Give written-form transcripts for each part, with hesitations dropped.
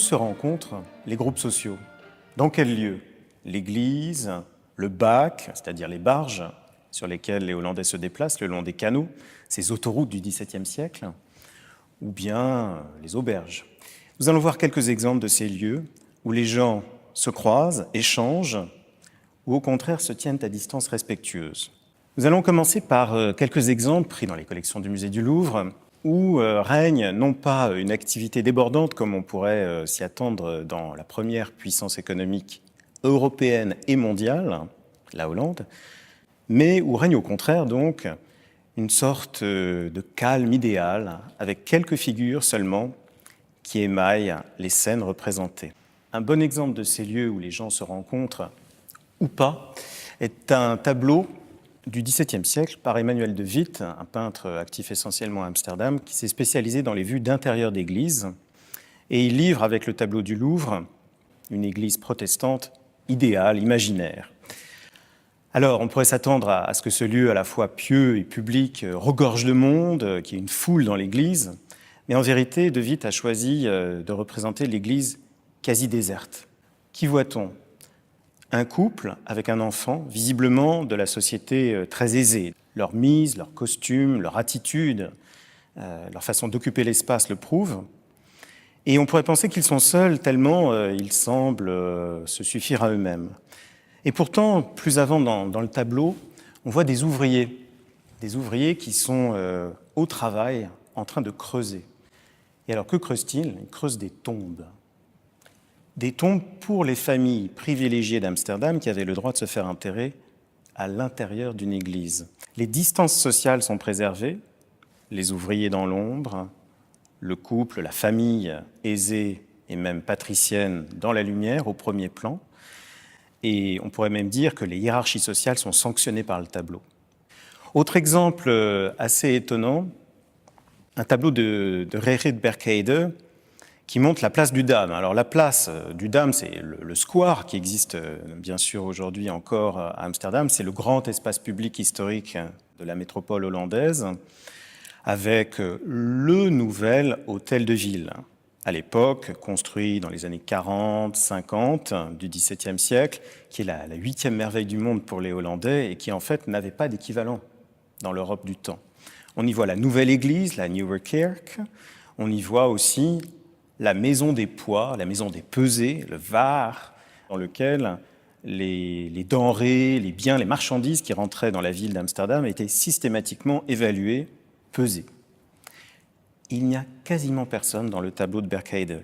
se rencontrent les groupes sociaux. Dans quel lieu? L'église, le bac, c'est-à-dire les barges sur lesquelles les Hollandais se déplacent le long des canaux, ces autoroutes du XVIIe siècle, ou bien les auberges. Nous allons voir quelques exemples de ces lieux où les gens se croisent, échangent, ou au contraire se tiennent à distance respectueuse. Nous allons commencer par quelques exemples pris dans les collections du musée du Louvre, où règne non pas une activité débordante comme on pourrait s'y attendre dans la première puissance économique européenne et mondiale, la Hollande, mais où règne au contraire donc une sorte de calme idéal avec quelques figures seulement qui émaillent les scènes représentées. Un bon exemple de ces lieux où les gens se rencontrent ou pas est un tableau du XVIIe siècle par Emmanuel de Witt, un peintre actif essentiellement à Amsterdam, qui s'est spécialisé dans les vues d'intérieur d'église. Et il livre avec le tableau du Louvre une église protestante idéale, imaginaire. Alors, on pourrait s'attendre à ce que ce lieu à la fois pieux et public regorge de monde, qu'il y ait une foule dans l'église. Mais en vérité, de Witt a choisi de représenter l'église quasi déserte. Qui voit-on ? Un couple avec un enfant, visiblement de la société très aisée. Leur mise, leur costume, leur attitude, leur façon d'occuper l'espace le prouvent. Et on pourrait penser qu'ils sont seuls tellement ils semblent se suffire à eux-mêmes. Et pourtant, plus avant dans le tableau, on voit des ouvriers qui sont au travail en train de creuser. Et alors que creusent-ils ? Ils creusent des tombes. Des tombes pour les familles privilégiées d'Amsterdam qui avaient le droit de se faire enterrer à l'intérieur d'une église. Les distances sociales sont préservées, les ouvriers dans l'ombre, le couple, la famille aisée et même patricienne dans la lumière, au premier plan. Et on pourrait même dire que les hiérarchies sociales sont sanctionnées par le tableau. Autre exemple assez étonnant, un tableau de Reirit Berckheyde, qui montre la place du Dam. Alors la place du Dam, c'est le square qui existe bien sûr aujourd'hui encore à Amsterdam. C'est le grand espace public historique de la métropole hollandaise, avec le nouvel hôtel de ville. À l'époque, construit dans les années 40, 50 du XVIIe siècle, qui est la 8e merveille du monde pour les Hollandais et qui en fait n'avait pas d'équivalent dans l'Europe du temps. On y voit la nouvelle église, la Nieuwe Kerk. On y voit aussi la maison des poids, la maison des pesées, le VAR, dans lequel les denrées, les biens, les marchandises qui rentraient dans la ville d'Amsterdam étaient systématiquement évaluées, pesées. Il n'y a quasiment personne dans le tableau de Berckheyde.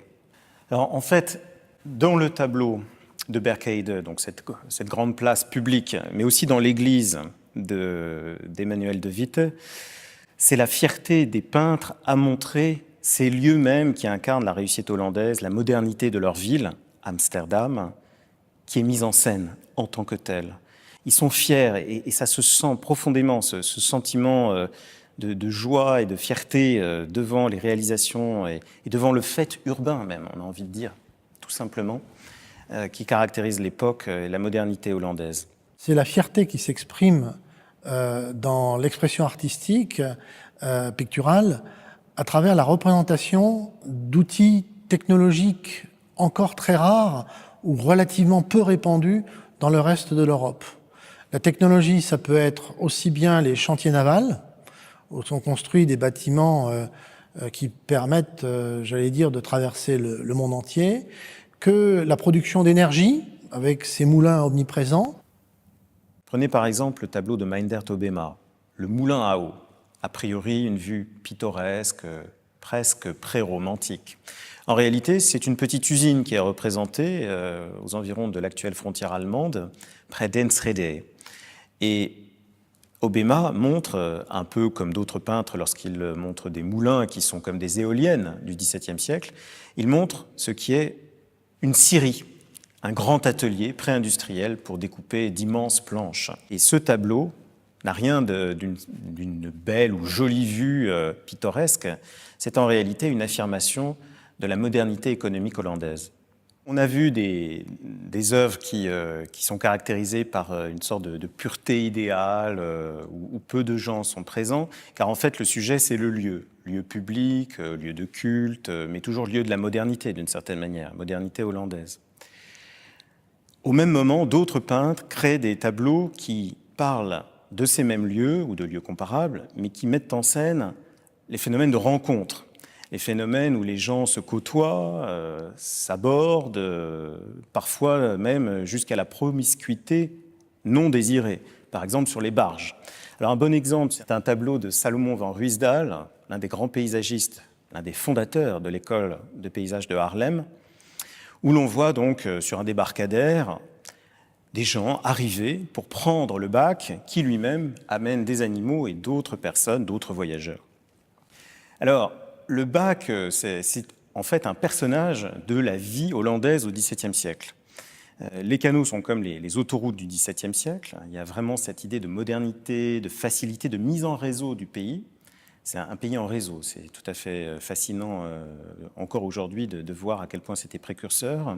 Alors en fait, dans le tableau de Berckheyde, donc cette grande place publique, mais aussi dans l'église d'Emmanuel de Witt, c'est la fierté des peintres à montrer ces lieux même qui incarnent la réussite hollandaise, la modernité de leur ville, Amsterdam, qui est mise en scène en tant que telle. Ils sont fiers et ça se sent profondément, ce sentiment de joie et de fierté devant les réalisations et devant le fait urbain même, on a envie de dire, tout simplement, qui caractérise l'époque et la modernité hollandaise. C'est la fierté qui s'exprime dans l'expression artistique, picturale, à travers la représentation d'outils technologiques encore très rares ou relativement peu répandus dans le reste de l'Europe. La technologie, ça peut être aussi bien les chantiers navals, où sont construits des bâtiments qui permettent, j'allais dire, de traverser le monde entier, que la production d'énergie, avec ces moulins omniprésents. Prenez par exemple le tableau de Meindert Obema, le moulin à eau. A priori, une vue pittoresque, presque pré-romantique. En réalité, c'est une petite usine qui est représentée aux environs de l'actuelle frontière allemande, près d'Enschede. Et Obema montre, un peu comme d'autres peintres lorsqu'il montre des moulins qui sont comme des éoliennes du XVIIe siècle, il montre ce qui est une scierie, un grand atelier pré-industriel pour découper d'immenses planches. Et ce tableau n'a rien d'une belle ou jolie vue pittoresque, c'est en réalité une affirmation de la modernité économique hollandaise. On a vu des œuvres qui sont caractérisées par une sorte de pureté idéale, où peu de gens sont présents, car en fait le sujet c'est le lieu. Lieu public, lieu de culte, mais toujours lieu de la modernité d'une certaine manière, modernité hollandaise. Au même moment, d'autres peintres créent des tableaux qui parlent de ces mêmes lieux ou de lieux comparables, mais qui mettent en scène les phénomènes de rencontre. Les phénomènes où les gens se côtoient, s'abordent, parfois même jusqu'à la promiscuité non désirée, par exemple sur les barges. Alors un bon exemple, c'est un tableau de Salomon van Ruysdael, l'un des grands paysagistes, l'un des fondateurs de l'école de paysage de Haarlem, où l'on voit donc sur un débarcadère des gens arriver pour prendre le bac qui lui-même amène des animaux et d'autres personnes, d'autres voyageurs. Alors, le bac, c'est en fait un personnage de la vie hollandaise au XVIIe siècle. Les canaux sont comme les autoroutes du XVIIe siècle. Il y a vraiment cette idée de modernité, de facilité, de mise en réseau du pays. C'est un pays en réseau. C'est tout à fait fascinant encore aujourd'hui de voir à quel point c'était précurseur.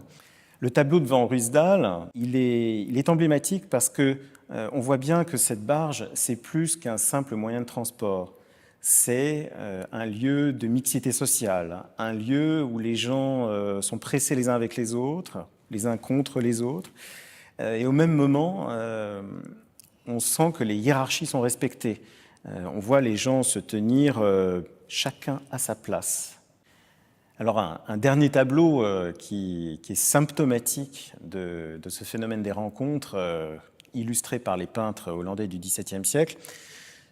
Le tableau de Van Ruysdael, il est emblématique parce que on voit bien que cette barge, c'est plus qu'un simple moyen de transport. C'est un lieu de mixité sociale, un lieu où les gens sont pressés les uns avec les autres, les uns contre les autres. Et au même moment, on sent que les hiérarchies sont respectées. On voit les gens se tenir chacun à sa place. Alors un dernier tableau qui est symptomatique de ce phénomène des rencontres, illustré par les peintres hollandais du XVIIe siècle,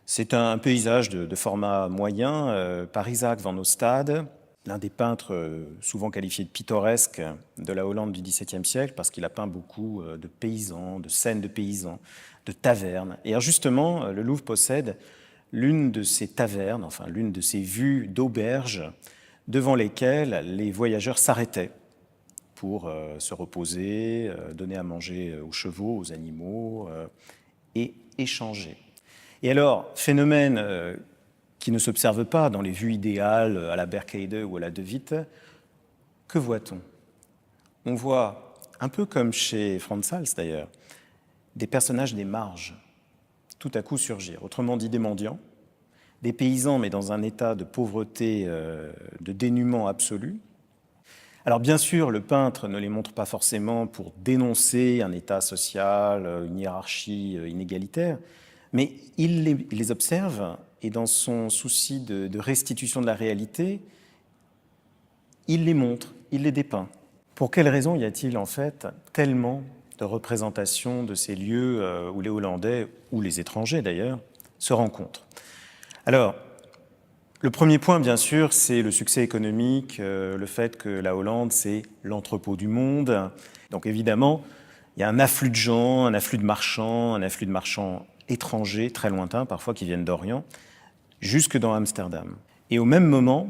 c'est un paysage de format moyen par Isaac van Ostade, l'un des peintres souvent qualifiés de pittoresques de la Hollande du XVIIe siècle, parce qu'il a peint beaucoup de paysans, de scènes de paysans, de tavernes. Et alors justement, le Louvre possède l'une de ces tavernes, enfin l'une de ces vues d'auberges devant lesquelles les voyageurs s'arrêtaient pour se reposer, donner à manger aux chevaux, aux animaux et échanger. Et alors, phénomène qui ne s'observe pas dans les vues idéales à la Berkheide ou à la De Witte, que voit-on? On voit, un peu comme chez Frans Hals d'ailleurs, des personnages des marges tout à coup surgir. Autrement dit, des mendiants, des paysans mais dans un état de pauvreté, de dénuement absolu. Alors bien sûr, le peintre ne les montre pas forcément pour dénoncer un état social, une hiérarchie inégalitaire, mais il les observe et dans son souci de restitution de la réalité, il les montre, il les dépeint. Pour quelle raison y a-t-il en fait tellement de représentations de ces lieux où les Hollandais, ou les étrangers d'ailleurs, se rencontrent? Alors, le premier point, bien sûr, c'est le succès économique, le fait que la Hollande, c'est l'entrepôt du monde. Donc évidemment, il y a un afflux de gens, un afflux de marchands étrangers, très lointains, parfois qui viennent d'Orient, jusque dans Amsterdam. Et au même moment,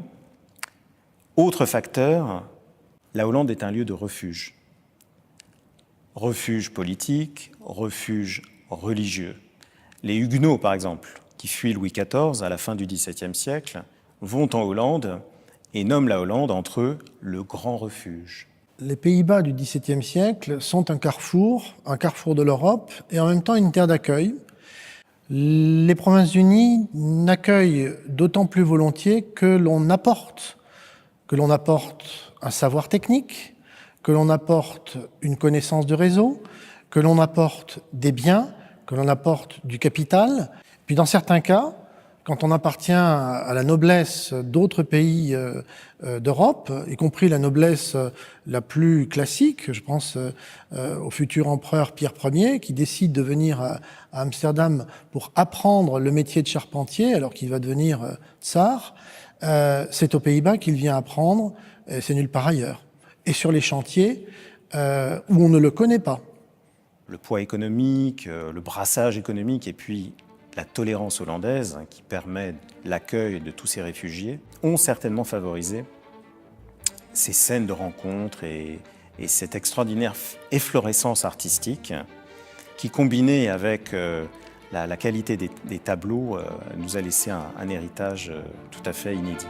autre facteur, la Hollande est un lieu de refuge. Refuge politique, refuge religieux. Les Huguenots, par exemple, qui fuient Louis XIV à la fin du XVIIe siècle, vont en Hollande et nomment la Hollande entre eux le grand refuge. Les Pays-Bas du XVIIe siècle sont un carrefour de l'Europe et en même temps une terre d'accueil. Les Provinces-Unies n'accueillent d'autant plus volontiers que l'on apporte un savoir technique, que l'on apporte une connaissance de réseau, que l'on apporte des biens, que l'on apporte du capital. Puis dans certains cas, quand on appartient à la noblesse d'autres pays d'Europe, y compris la noblesse la plus classique, je pense au futur empereur Pierre Ier, qui décide de venir à Amsterdam pour apprendre le métier de charpentier, alors qu'il va devenir tsar, c'est aux Pays-Bas qu'il vient apprendre, et c'est nulle part ailleurs. Et sur les chantiers où on ne le connaît pas. Le poids économique, le brassage économique et puis la tolérance hollandaise, qui permet l'accueil de tous ces réfugiés, ont certainement favorisé ces scènes de rencontres et cette extraordinaire efflorescence artistique qui, combinée avec la qualité des tableaux, nous a laissé un héritage tout à fait inédit.